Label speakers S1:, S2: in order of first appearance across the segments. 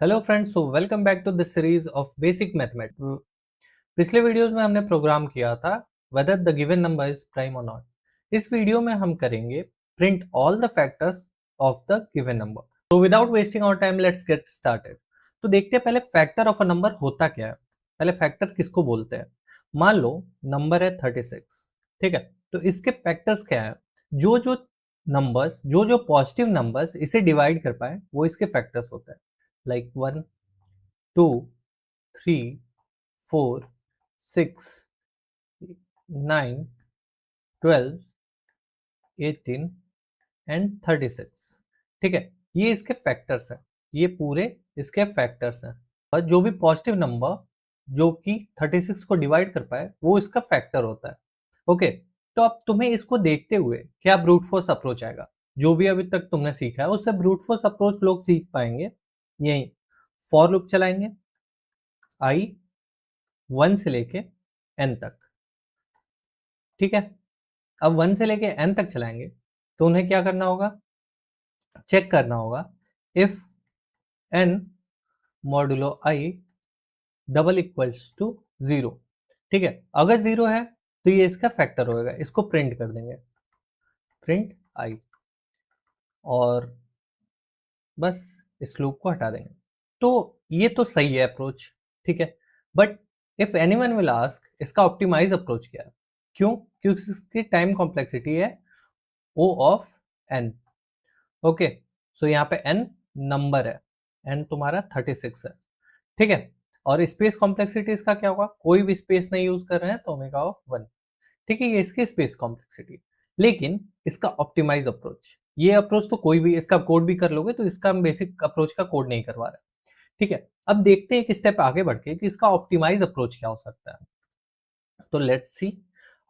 S1: Hello friends, so welcome back to this series of basic mathematics. पिछले videos में हमने program किया था whether the given number is prime और not. इस वीडियो में हम करेंगे print all the factors of the given number. तो without wasting our time let's get started. तो देखते हैं पहले फैक्टर ऑफ अ नंबर होता क्या है। पहले फैक्टर किसको बोलते हैं। मान लो नंबर है 36, ठीक है। तो इसके फैक्टर्स क्या है। जो जो नंबर्स जो जो पॉजिटिव नंबर्स इसे डिवाइड कर पाए वो इसके फैक्टर्स होते हैं। Like 1, 2, 3, 4, 6, 9, 12, 18 and 36। ठीक है, ये इसके फैक्टर्स हैं। ये पूरे इसके फैक्टर्स हैं। और जो भी पॉजिटिव नंबर जो कि 36 को डिवाइड कर पाए वो इसका फैक्टर होता है। ओके, तो अब तुम्हें इसको देखते हुए क्या ब्रूट फोर्स अप्रोच आएगा। जो भी अभी तक तुमने सीखा है उससे ब्रूट फोर्स अप्रोच लोग सीख पाएंगे। यही फॉर लूप चलाएंगे आई 1 से लेके n तक। ठीक है, अब 1 से लेके n तक चलाएंगे तो उन्हें क्या करना होगा, चेक करना होगा if n modulo i double equals to 0। ठीक है, अगर 0 है तो ये इसका फैक्टर होगा। इसको प्रिंट कर देंगे, प्रिंट i, और बस इस लूप को हटा देंगे। तो ये तो सही है अप्रोच, ठीक है। But if anyone will ask इसका ऑप्टिमाइज अप्रोच क्या है। क्यों? क्योंकि इसकी टाइम कॉम्प्लेक्सिटी है O ऑफ n। ओके, सो यहाँ पे n नंबर है, n तुम्हारा 36 है, ठीक है। और स्पेस कॉम्प्लेक्सिटी इसका क्या होगा, कोई भी स्पेस नहीं यूज कर रहे हैं तो ओमेगा ऑफ 1। ठीक है, ये इसकी स्पेस कॉम्प्लेक्सिटी। लेकिन इसका ऑप्टिमाइज अप्रोच, ये अप्रोच तो कोई भी इसका कोड भी कर लोगे, तो इसका हम बेसिक अप्रोच का कोड नहीं करवा रहे। ठीक है, अब देखते हैं एक स्टेप आगे बढ़ के कि इसका ऑप्टिमाइज अप्रोच क्या हो सकता है। तो लेट्स सी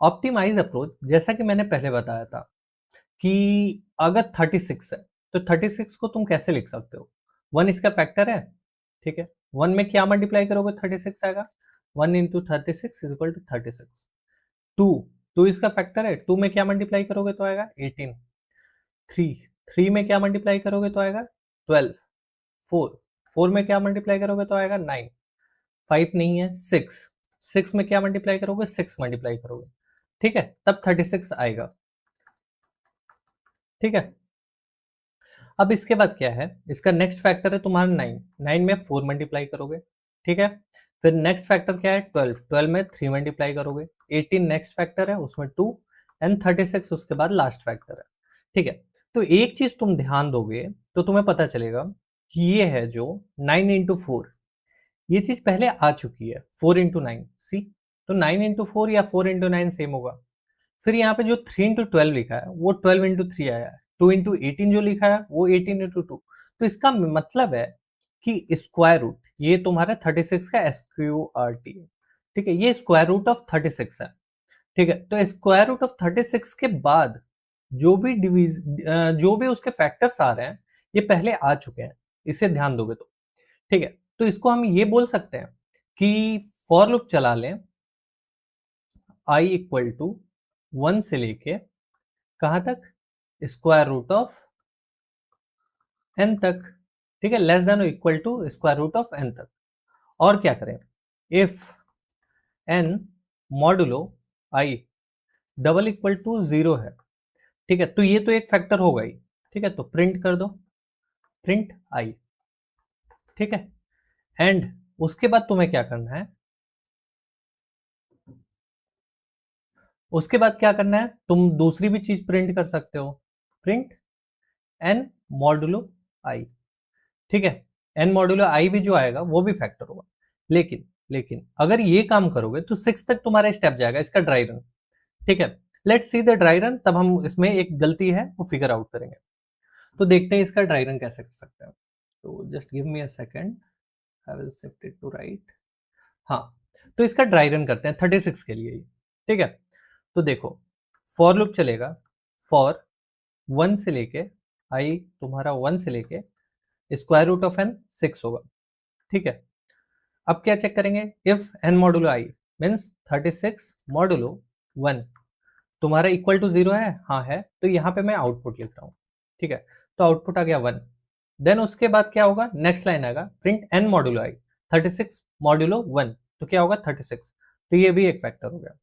S1: ऑप्टिमाइज अप्रोच। जैसा कि मैंने पहले बताया था कि अगर 36 है तो 36 को तुम कैसे लिख सकते हो। 1 इसका फैक्टर है, ठीक है। 1 में क्या मल्टीप्लाई करोगे 36 आएगा। 1 इंटू 36 इज इक्वल टू 36। 2 2 इसका फैक्टर है, 2 में क्या मल्टीप्लाई करोगे तो आएगा 18। 3 3 में क्या मल्टीप्लाई करोगे तो आएगा 12। 4 4 में क्या मल्टीप्लाई करोगे तो आएगा 9। 5 नहीं है 6। 6 में क्या मल्टीप्लाई करोगे 6 मल्टीप्लाई करोगे, ठीक है, तब 36 आएगा। ठीक है, अब इसके बाद क्या है, इसका नेक्स्ट फैक्टर है तुम्हारा 9। 9 में 4 मल्टीप्लाई करोगे, ठीक है। फिर नेक्स्ट फैक्टर क्या है 12। 12 में 3 मल्टीप्लाई करोगे। 18 नेक्स्ट फैक्टर है, उसमें 2 एंड 36 उसके बाद लास्ट फैक्टर है। ठीक है, तो एक चीज तुम ध्यान दोगे तो तुम्हें पता चलेगा कि ये है जो 9 इंटू 4, ये चीज पहले आ चुकी है 4 इंटू 9 सी। तो 9 इंटू 4 या 4 इंटू 9 सेम होगा। फिर यहाँ पे जो 3 इंटू 12 लिखा है वो 12 इंटू 3 आया है। 2 इंटू 18 जो लिखा है वो 18 इंटू 2। तो इसका मतलब है कि स्क्वायर रूट, ये तुम्हारा 36 का SQRT है, ठीक है। ये स्क्वायर रूट ऑफ 36 है, ठीक है। तो स्क्वायर रूट ऑफ 36 के बाद जो भी जो भी उसके फैक्टर्स आ रहे हैं ये पहले आ चुके हैं, इसे ध्यान दोगे तो, ठीक है। तो इसको हम ये बोल सकते हैं कि फॉर लूप चला लें i इक्वल टू 1 से लेके कहां तक, स्क्वायर रूट ऑफ n तक, ठीक है, less than equal to square root of n तक। और क्या करें, if n modulo i double equal to 0 है, ठीक है। तो ये तो एक फैक्टर होगा ही, ठीक है, तो प्रिंट कर दो, प्रिंट i, ठीक है। एंड उसके बाद तुम्हें क्या करना है, उसके बाद क्या करना है, तुम दूसरी भी चीज प्रिंट कर सकते हो, प्रिंट n मॉडुलो i, ठीक है। n मॉडुलो i भी जो आएगा वो भी फैक्टर होगा। लेकिन अगर ये काम करोगे तो 6 तक तुम्हारा स्टेप जाएगा इसका ड्राई रन, ठीक है। Let's see the dry run, तब हम इसमें एक गलती है वो फिगर आउट करेंगे। तो देखते हैं इसका ड्राई रन कैसे कर सकते हैं। तो just give me a second, I will shift it to right. हाँ, तो इसका ड्राई रन करते हैं 36 के लिए ही, ठीक है। तो देखो फॉर लूप चलेगा, फॉर 1 से लेके आई तुम्हारा 1 से लेके स्क्वायर रूट ऑफ n 6 होगा, ठीक है। अब क्या चेक करेंगे, if n modulo i means 36 modulo 1 तुम्हारा इक्वल टू 0 है, हाँ है, तो यहाँ पे मैं आउटपुट लिख रहा हूँ, ठीक है। तो आउटपुट आ गया 1। देन उसके बाद क्या होगा, नेक्स्ट लाइन आएगा print n modulo i, 36 modulo 1, तो क्या होगा 36, तो ये भी एक फैक्टर हो गया।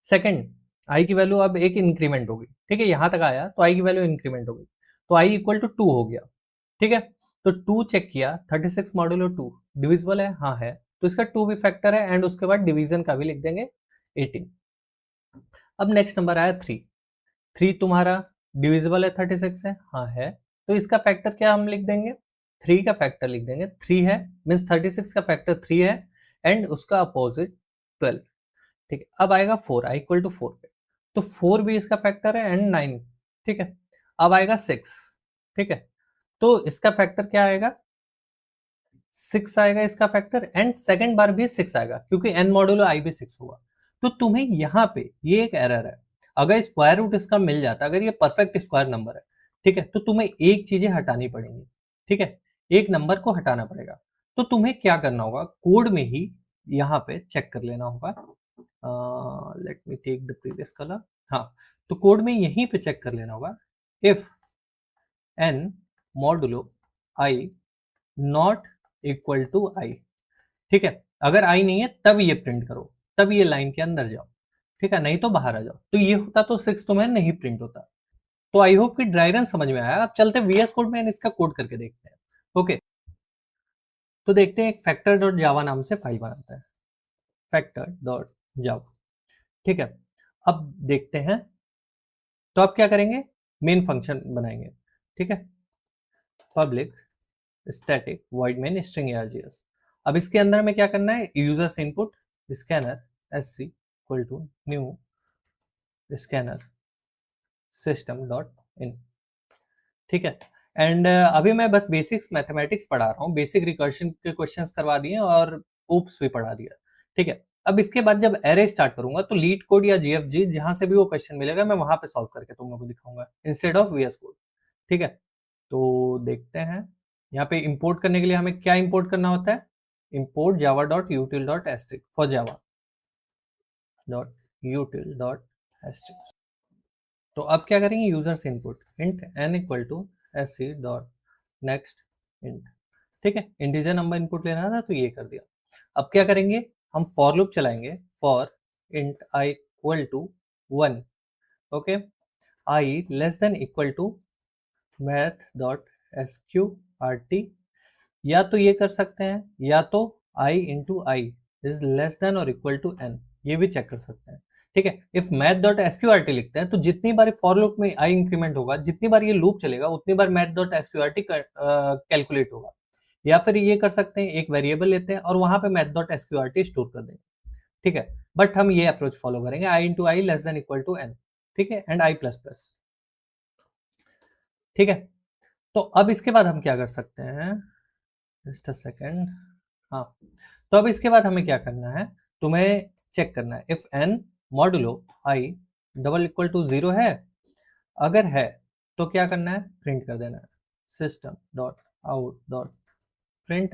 S1: सेकंड, i की वैल्यू अब एक इंक्रीमेंट होगी, ठीक है, यहां तक आया तो i की वैल्यू इंक्रीमेंट होगी, तो i इक्वल टू 2 हो गया, ठीक है। तो 2 चेक किया, 36 मॉड्यूलो 2 डिविजिबल है, हाँ है, तो इसका 2 भी फैक्टर है, एंड उसके बाद डिवीजन का भी लिख देंगे 18। अब नेक्स्ट नंबर आया 3, 3 तुम्हारा डिविजिबल है 36 से, हाँ है, तो इसका फैक्टर क्या हम लिख देंगे, 3 का फैक्टर लिख देंगे, 3 है मीन्स 36 का फैक्टर 3 है, एंड उसका अपोजिट 12, ठीक है। अब आएगा 4, आई इक्वल टू 4 पे, तो 4 भी इसका फैक्टर है, एंड 9, ठीक है। अब आएगा 6, ठीक है, तो इसका फैक्टर क्या आएगा, 6 आएगा इसका फैक्टर, एंड सेकंड बार भी 6 आएगा, क्योंकि n मॉड्यूलो i भी 6 होगा। तो तुम्हें यहाँ पे ये एक एरर है, अगर स्क्वायर रूट इसका मिल जाता, अगर ये परफेक्ट स्क्वायर नंबर है, ठीक है, तो तुम्हें एक चीजें हटानी पड़ेंगी, ठीक है, एक नंबर को हटाना पड़ेगा। तो तुम्हें क्या करना होगा, कोड में ही यहाँ पे चेक कर लेना होगा, let me take the previous colour, हाँ, तो कोड में यहीं पे चेक कर लेना होगा, if n modulo i not equal to i, ठीक है, अगर i नहीं है तब ये प्रिंट करो, तब ये लाइन के अंदर जाओ, ठीक है, नहीं तो बाहर आ जाओ। तो ये होता तो 6 तुम्हें नहीं प्रिंट होता। तो आई होप कि ड्राई रन समझ में आया। अब चलते वीएस कोड में इसका कोड करके देखते हैं। ओके, तो देखते हैं, एक फैक्टर डॉट जावा नाम से फाइल बनाता है, फैक्टर डॉट जावा, ठीक है। अब देखते हैं, तो आप क्या करेंगे, मेन फंक्शन बनाएंगे, ठीक है, public static void main string args। अब इसके अंदर में क्या करना है, यूजर से input scanner sc equal to new scanner system dot in, ठीक है। एंड अभी मैं बस बेसिक्स मैथमेटिक्स पढ़ा रहा हूँ, बेसिक रिकर्शन के क्वेश्चंस करवा दिए और ओप्स भी पढ़ा दिया, ठीक है। अब इसके बाद जब एरे स्टार्ट करूंगा तो लीड कोड या जीएफजी जहां से भी वो क्वेश्चन मिलेगा मैं वहां पे सॉल्व करके तुम लोगों को दिखाऊंगा इंस्टेड ऑफ वीएस कोड, ठीक है। तो देखते हैं, यहाँ पे इंपोर्ट करने के लिए हमें क्या इंपोर्ट करना होता है, import Java dot util dot asterisk for Java dot util dot asterisk. तो अब क्या करेंगे, यूजर से input int n equal to S C dot next int, ठीक है, इंटीजर नंबर इनपुट लेना था तो ये कर दिया। अब क्या करेंगे, हम फॉर लूप चलाएंगे, for int i equal to 1, okay, i less than equal to math dot sqrt, या तो ये कर सकते हैं, या तो i into I is less than और इक्वल टू n, ये भी चेक कर सकते हैं, ठीक है। इफ मैथ डॉट एसक्यूआरटी लिखते हैं तो जितनी बार फॉर लूप में i इंक्रीमेंट होगा, जितनी बार ये लूप चलेगा उतनी बार मैथ डॉट एसक्यूआरटी कैलकुलेट होगा। या फिर ये कर सकते हैं, एक वेरिएबल लेते हैं और वहां पे मैथ डॉट एसक्यूआरटी स्टोर कर देंगे, ठीक है। बट हम ये अप्रोच फॉलो करेंगे, i into I less than equal to n, ठीक है, एंड i प्लस प्लस, ठीक है। तो अब इसके बाद हम क्या कर सकते हैं, जस्ट अ सेकेंड, हाँ, तो अब इसके बाद हमें क्या करना है, तुम्हें चेक करना है, if n modulo i double equal to 0 है, अगर है तो क्या करना है, प्रिंट कर देना है system dot out dot print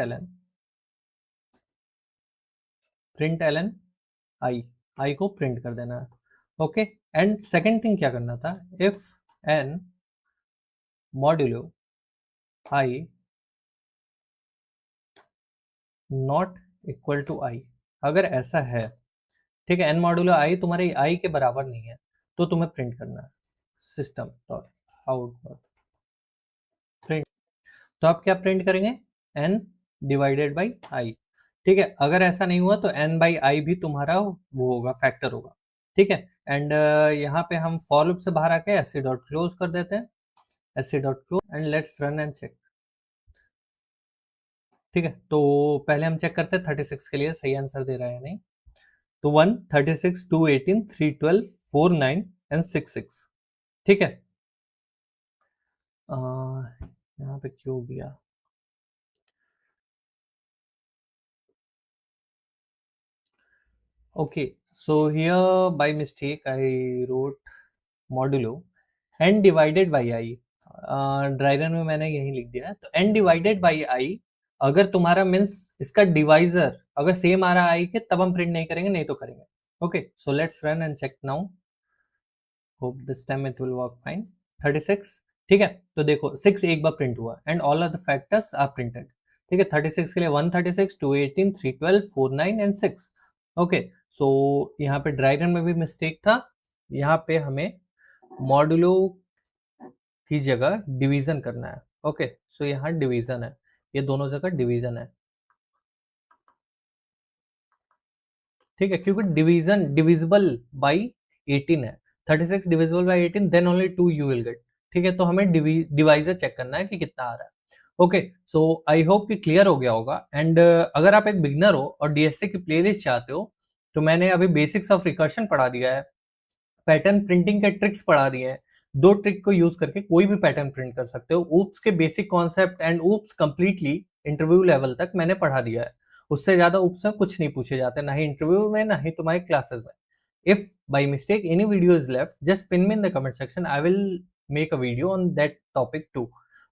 S1: Elon I को प्रिंट कर देना है, ओके। एंड सेकेंड थिंग क्या करना था, if n modulo i not equal to I, अगर ऐसा है, ठीक है, n मॉडुलो i तुम्हारे i के बराबर नहीं है, तो तुम्हें प्रिंट करना है system dot out dot print. तो आप क्या प्रिंट करेंगे, n डिवाइडेड बाई i, ठीक है। अगर ऐसा नहीं हुआ तो n बाई आई भी तुम्हारा वो होगा, फैक्टर होगा, ठीक है। एंड यहाँ पे हम फॉर लूप से बाहर आके एस डॉट क्लोज कर देते हैं, S dot close, and let's run and check, ठीक है। तो पहले हम चेक करते हैं 36 के लिए सही आंसर दे रहा है या नहीं। तो 1 36 2 18 3 12 4 9 एंड 6 6, ठीक है। यहाँ पे क्यों गया, okay, so here by mistake I wrote modulo n divided by i, dry run में मैंने यही लिख दिया है, तो n डिवाइडेड बाई i, अगर तुम्हारा मीन्स इसका डिवाइजर अगर सेम आ रहा है i के, तब हम प्रिंट नहीं करेंगे, नहीं तो करेंगे, okay. So let's run and check now, hope this time it will work fine. 36 ठीक है, तो देखो 6 एक बार प्रिंट हुआ and all of the factors are printed. ठीक है, 36 के लिए 136, 218, 312, 49 एंड 6। ओके, सो यहाँ पे ड्राई रन में भी मिस्टेक था, यहाँ पे हमें मॉडुलो की जगह डिवीजन करना है। ओके, सो यहाँ डिवीजन है, ये दोनों जगह डिवीजन है। ठीक है, क्योंकि डिवीजन डिविजिबल बाई 18 है, 36 divisible by 18, then only 2 you will get. ठीक है, तो हमें डिवाइजर चेक करना है कि कितना आ रहा है। ओके, सो आई होप कि क्लियर हो गया होगा। एंड अगर आप एक बिगनर हो और डीएसए की प्लेलिस्ट चाहते हो तो मैंने अभी बेसिक्स ऑफ रिकर्शन पढ़ा दिया है, पैटर्न प्रिंटिंग के ट्रिक्स पढ़ा दिए हैं। 2 ट्रिक को यूज करके कोई भी पैटर्न प्रिंट कर सकते हो। ऊप्स के basic concept and oops completely interview level तक मैंने पढ़ा दिया है। उससे ज्यादा ऊप्स में कुछ नहीं पूछे जाते, ना ही इंटरव्यू में, ना ही तुम्हारी क्लासेस में। If by mistake any video is left, just pin me in the comment section. I will make a video on that topic too.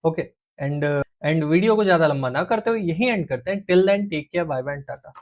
S1: Okay, and video को ज्यादा लंबा ना करते हुए यही एंड करते हैं। Till then take care, bye bye, Tata.